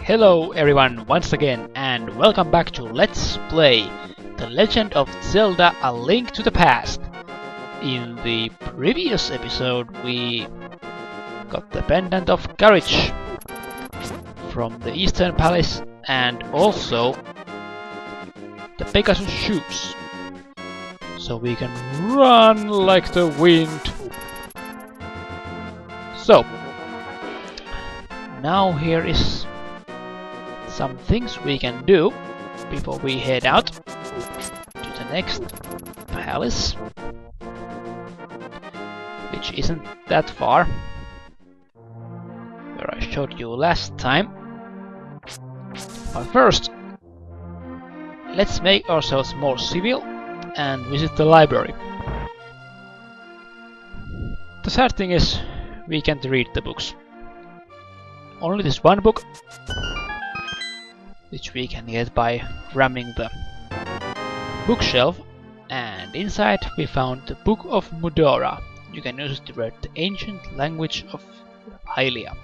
Hello everyone once again and welcome back to Let's Play The Legend of Zelda: A Link to the Past. In the previous episode we got the Pendant of Courage from the Eastern Palace and also the Pegasus shoes, so we can run like the wind. So now here is some things we can do before we head out to the next palace, which isn't that far, where I showed you last time. But first, let's make ourselves more civil and visit the library. The sad thing is, we can't read the books. Only this one book, which we can get by ramming the bookshelf, and inside we found the Book of Mudora. You can use it to read the ancient language of Hylia.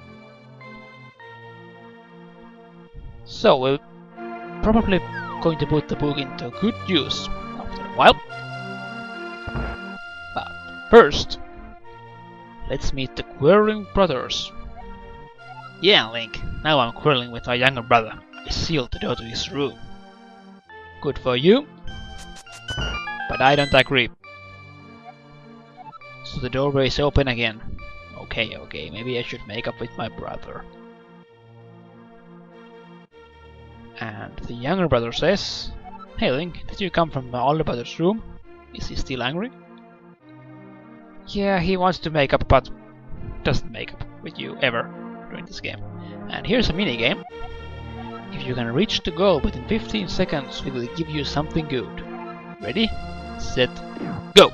So we're probably going to put the book into good use after a while. But first, let's meet the quarreling brothers. Yeah, Link, now I'm quarreling with my younger brother. I sealed the door to his room. Good for you, but I don't agree. So the doorway is open again. Okay, maybe I should make up with my brother. And the younger brother says, "Hey Link, did you come from my older brother's room? Is he still angry?" Yeah, he wants to make up, but doesn't make up with you ever during this game. And here's a mini game. If you can reach the goal within 15 seconds, we will give you something good. Ready? Set, go!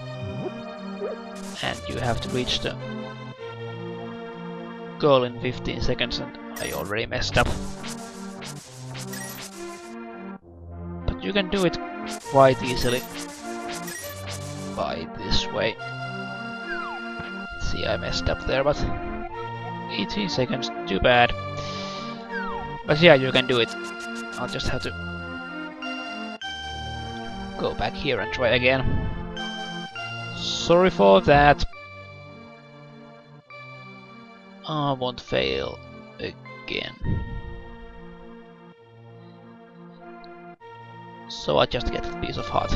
And you have to reach the goal in 15 seconds, and I already messed up. But you can do it quite easily by this way. See, I messed up there, but 18 seconds, too bad. But yeah, you can do it. I'll just have to go back here and try again. Sorry for that. I won't fail again. So I just get a piece of heart.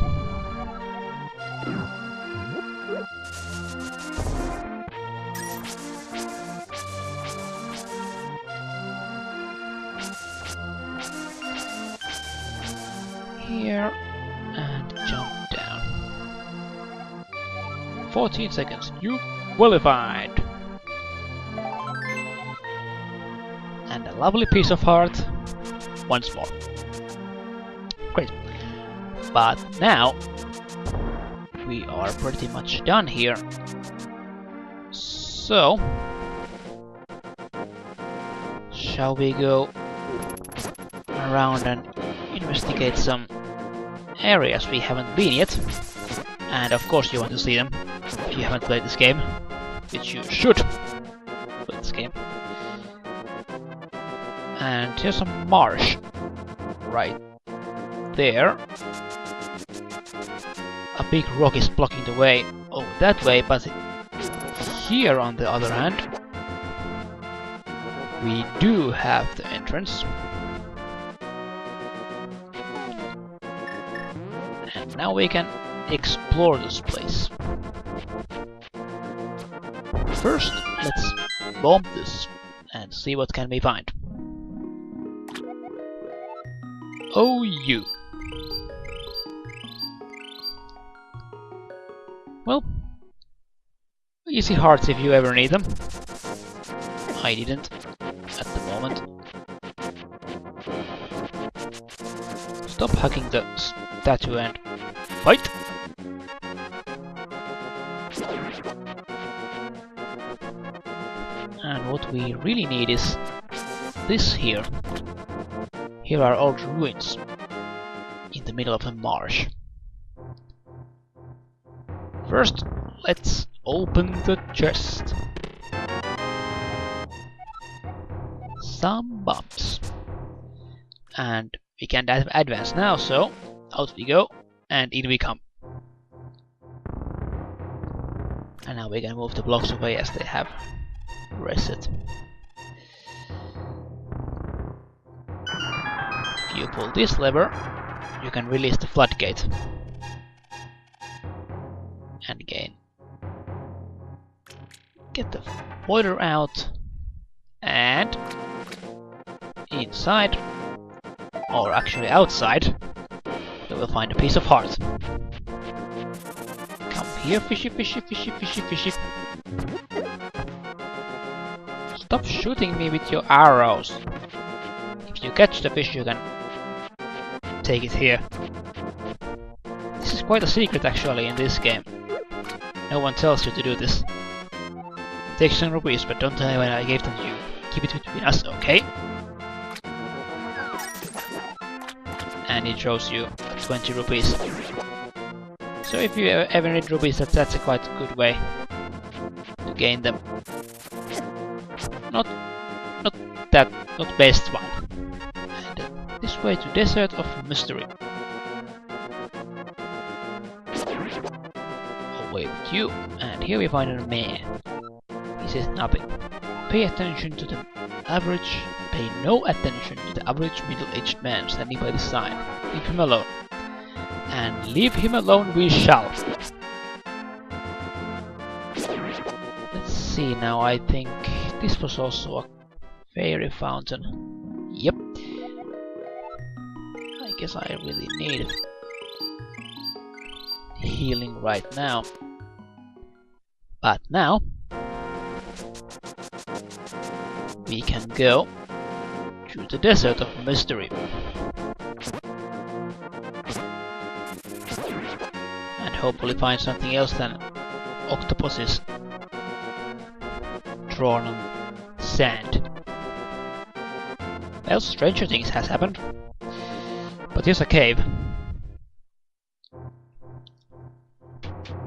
Here and jump down. 14 seconds, you qualified! And a lovely piece of heart once more. Great. But now we are pretty much done here. So shall we go around and investigate some areas we haven't been yet? And of course you want to see them if you haven't played this game, which you should play this game. And here's a marsh right there. A big rock is blocking the way over that way, but here on the other hand we do have the entrance. And now we can explore this place. First, let's bomb this and see what can we find. Oh, you. Well, easy hearts if you ever need them. I didn't at the moment. Stop hugging the statue and fight! And what we really need is this here. Here are old ruins in the middle of the marsh. First, let's open the chest. Some bumps. And we can advance now, so out we go, and in we come. And now we can move the blocks away as they have reset. If you pull this lever, you can release the floodgate. And again, get the boiler out, and inside, or actually outside, you will find a piece of heart. Come here, fishy, fishy, fishy, fishy, fishy. Stop shooting me with your arrows. If you catch the fish, you can take it here. This is quite a secret actually in this game. No one tells you to do this. Take some rupees, but don't tell me when I gave them to you. Keep it between us, okay? And it shows you 20 rupees. So if you ever need rupees, that's a quite good way to gain them. Not best one. And this way to Desert of Mystery. Away with you, and here we find a man. He says nothing. Pay attention to the average. Pay no attention to the average middle-aged man standing by the sign. Leave him alone. And leave him alone we shall. Let's see now, I think this was also a fairy fountain. Yep. I guess I really need healing right now. But now we can go to the Desert of Mystery. And hopefully find something else than octopuses drawn on sand. Well, stranger things has happened. But here's a cave.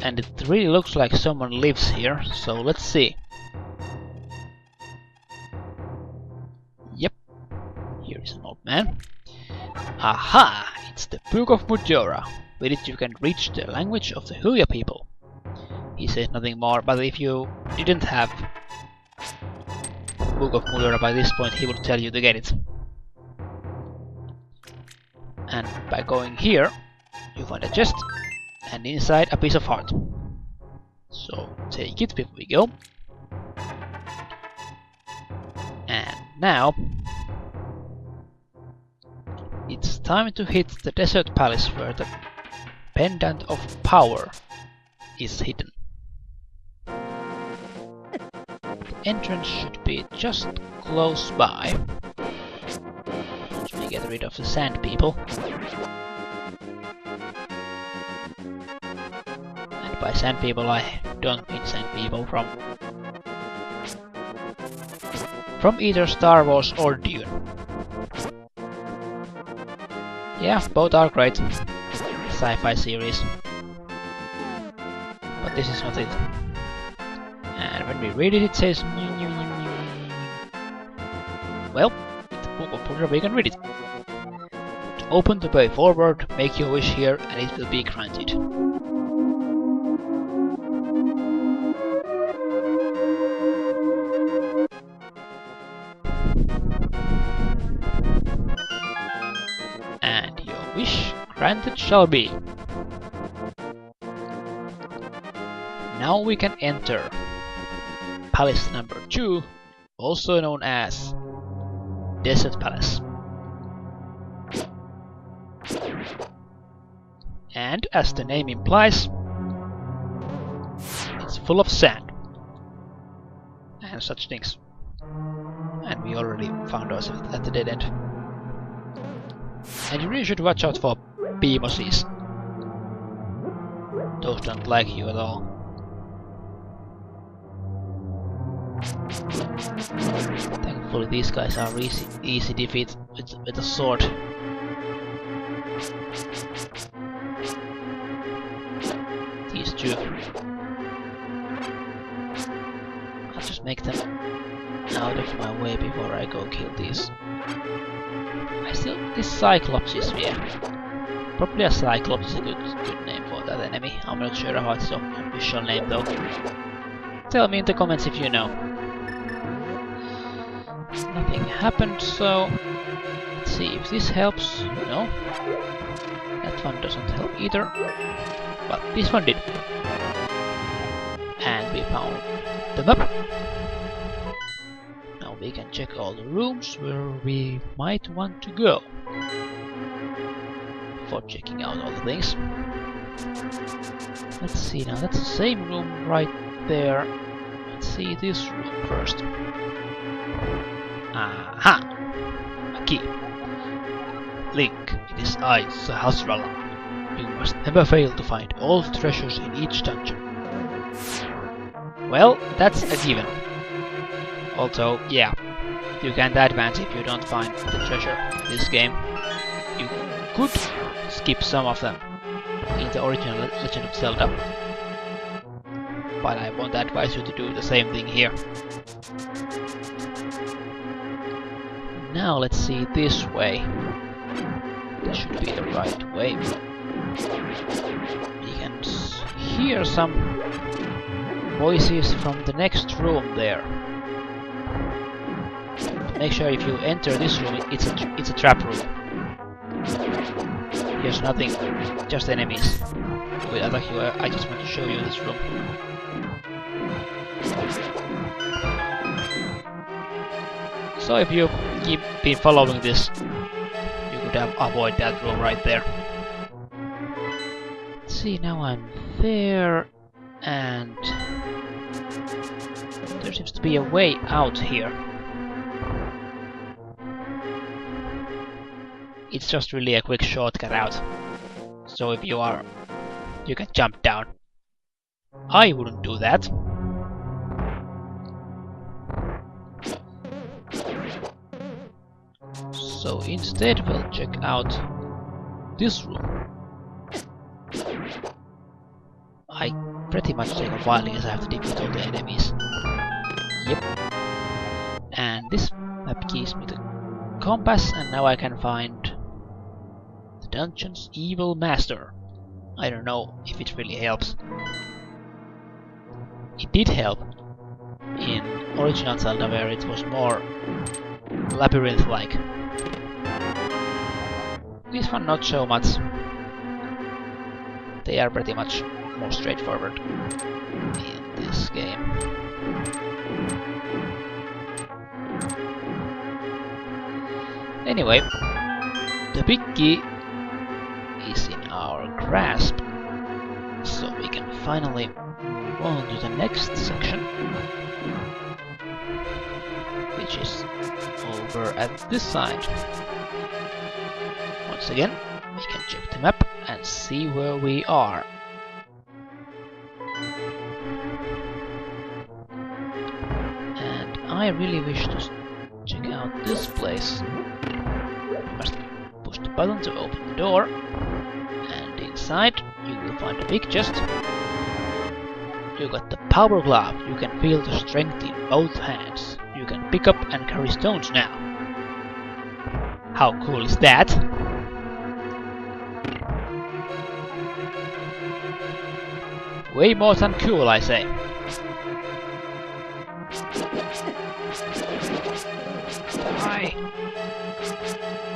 And it really looks like someone lives here, so let's see. Yep, here is an old man. Aha! It's the Book of Mudora. With it you can reach the language of the Huya people. He says nothing more, but if you didn't have Book of Mudora by this point, he would tell you to get it. And by going here, you find a chest, and inside a piece of heart. So take it before we go. And now it's time to hit the desert palace where the pendant of power is hidden. The entrance should be just close by. Once we get rid of the sand people. And by sand people I don't mean sand people from either Star Wars or Dune. Yeah, both are great sci-fi series. But this is not it. And when we read it, it says well, it's the Book of Mudora, we can read it. To open the way forward, make your wish here and it will be granted. And your wish granted shall be. Now we can enter Palace number 2, also known as Desert Palace. And as the name implies, it's full of sand and such things. And we already found ourselves at the dead end. And you really should watch out for Beemoses. Those don't like you at all. Thankfully these guys are easy defeat with a sword. These two. I'll just make them out of my way before I go kill these. I still this Cyclops is, yeah. Probably a Cyclops is a good name for that enemy. I'm not sure how it's the official name though. Tell me in the comments if you know. Nothing happened, so let's see if this helps. No. That one doesn't help either. But this one did. And we found the map. Now we can check all the rooms where we might want to go. For checking out all the things. Let's see now, that's the same room right there. Let's see this room first. Aha! A key. Link, it is I, Sahasrara. You must never fail to find all the treasures in each dungeon. Well, that's a given. Also, yeah, you can't advance if you don't find the treasure in this game. You could skip some of them in the original Legend of Zelda, but I won't advise you to do the same thing here. Now let's see this way. This should be the right way. We can hear some voices from the next room there. Make sure if you enter this room, it's a trap room. Here's nothing, just enemies. Will attack you. I just want to show you this room. So if you keep been following this, you could have avoided that room right there. Let's see, now I'm there, and there seems to be a way out here. It's just really a quick shortcut out. So if you can jump down. I wouldn't do that. So instead we'll check out this room. I pretty much take a while because I have to defeat all the enemies. Yep. And this map gives me the compass, and now I can find the dungeon's evil master. I don't know if it really helps. It did help in original Zelda, where it was more labyrinth-like. This one not so much. They are pretty much more straightforward in this game. Anyway, the big key is in our grasp, so we can finally move on to the next section, which is over at this side. Once again, we can check the map and see where we are. And I really wish to check out this place. You must push the button to open the door, and inside you will find a big chest. You got the power glove. You can feel the strength in both hands. You can pick up and carry stones now. How cool is that? Way more than cool, I say. Die.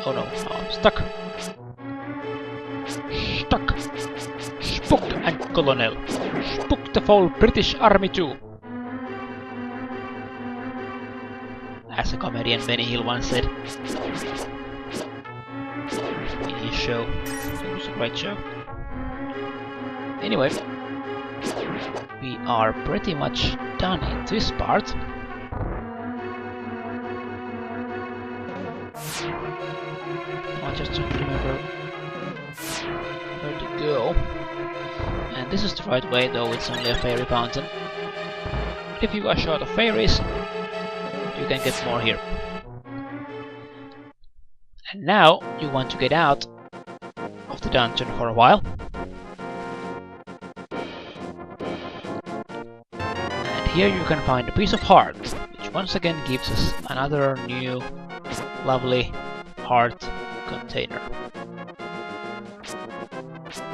Oh no, I'm stuck. Stuck. Spooked and Colonel. Spooked the whole British army too. As a comedian Benny Hill once said in his show. It was a great show. Anyway, we are pretty much done in this part. I just don't remember where to go. And this is the right way, though it's only a fairy fountain. But if you are short of fairies, you can get more here. And now you want to get out of the dungeon for a while. And here you can find a piece of heart, which once again gives us another new lovely heart container.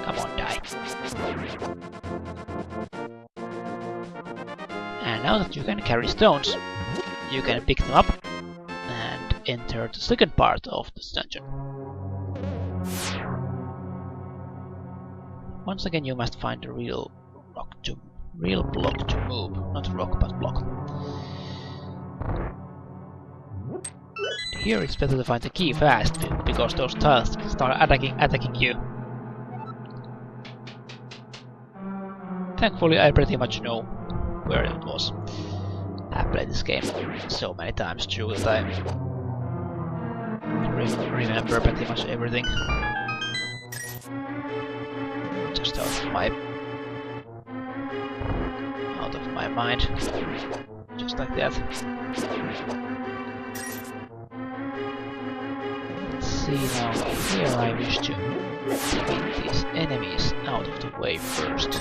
Come on, die. And now that you can carry stones, you can pick them up and enter the second part of this dungeon. Once again, you must find a real block to move. Not rock, but block. Here it's better to find the key fast, because those tiles start attacking you. Thankfully, I pretty much know where it was. I've played this game so many times through that I remember pretty much everything. Just out of my mind. Just like that. Let's see now. Here I wish to get these enemies out of the way first.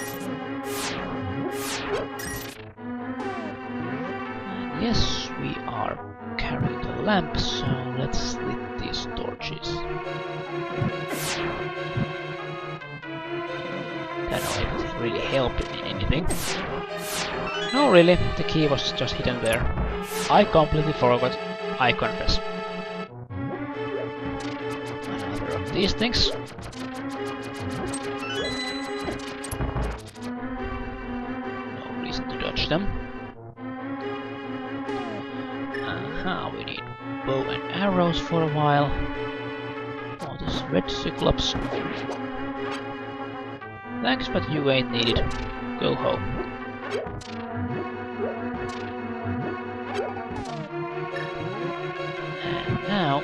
And yes, we are carrying the lamp, so let's lit these torches. Don't know if it really helped in anything. No, really, the key was just hidden there. I completely forgot, I confess. Another of these things. No reason to dodge them. Aha, we need bow and arrows for a while. Oh, this red cyclops. Thanks, but you ain't needed. Go home. And now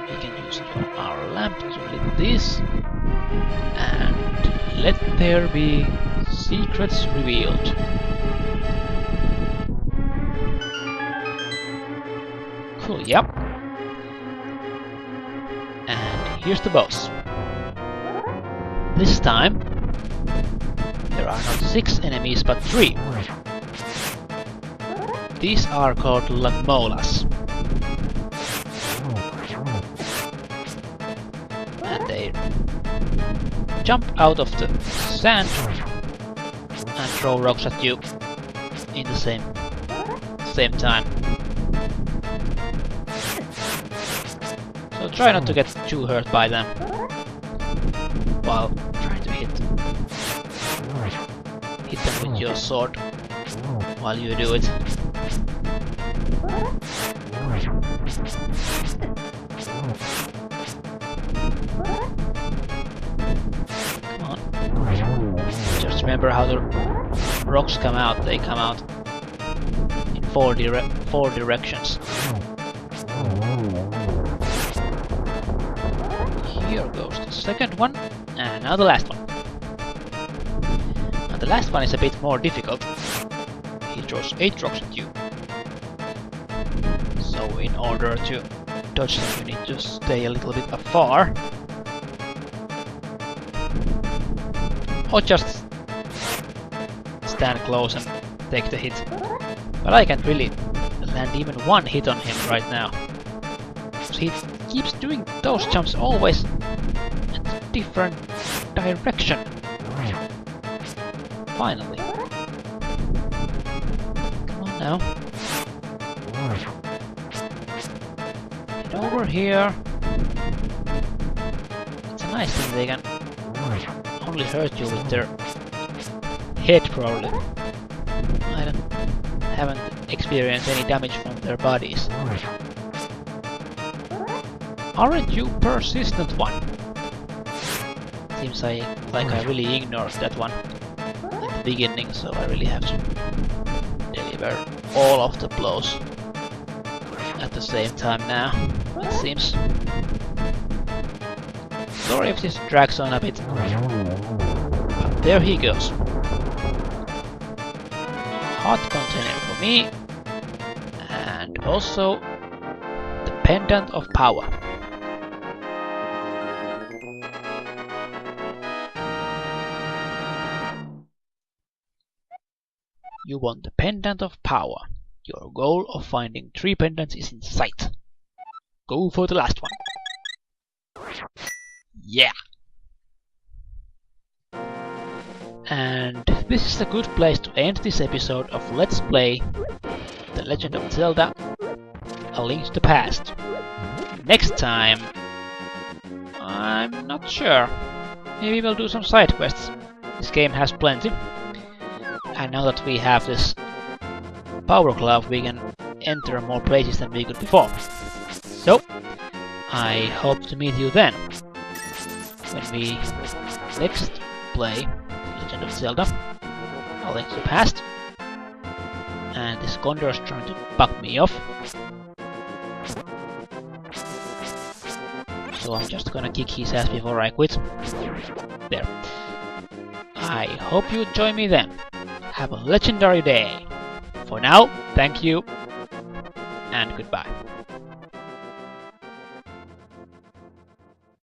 we can use our lamp to lit this, and let there be secrets revealed. Cool, yep. And here's the boss. This time, there are not 6 enemies but 3. These are called Lagmolas. And they jump out of the sand and throw rocks at you in the same time. So try not to get too hurt by them while trying to hit them with your sword while you do it. Come on. Just remember how the rocks come out. They come out in four directions. Here goes the second one, and now the last one. And the last one is a bit more difficult. He throws 8 rocks at you. So in order to dodge them, you need to stay a little bit afar. Or just stand close and take the hit. But I can't really land even one hit on him right now. So he keeps doing those jumps always in a different direction. Finally. Come on now. Get over here. It's a nice thing they can only hurt you with their head probably. I haven't experienced any damage from their bodies. Aren't you persistent one? Seems like I really ignored that one at the beginning, so I really have to deliver all of the blows at the same time now, it seems. Sorry if this drags on a bit. But there he goes. Hot container for me. And also the pendant of power. You want the pendant of power. Your goal of finding 3 pendants is in sight. Go for the last one. Yeah! And this is a good place to end this episode of Let's Play The Legend of Zelda A Link to the Past. Next time, I'm not sure. Maybe we'll do some side quests. This game has plenty. And now that we have this power glove, we can enter more places than we could before. So, I hope to meet you then, when we next play Legend of Zelda A Link to the Past. And this Condor's trying to bug me off. So I'm just gonna kick his ass before I quit. There. I hope you join me then. Have a legendary day. For now, thank you, and goodbye.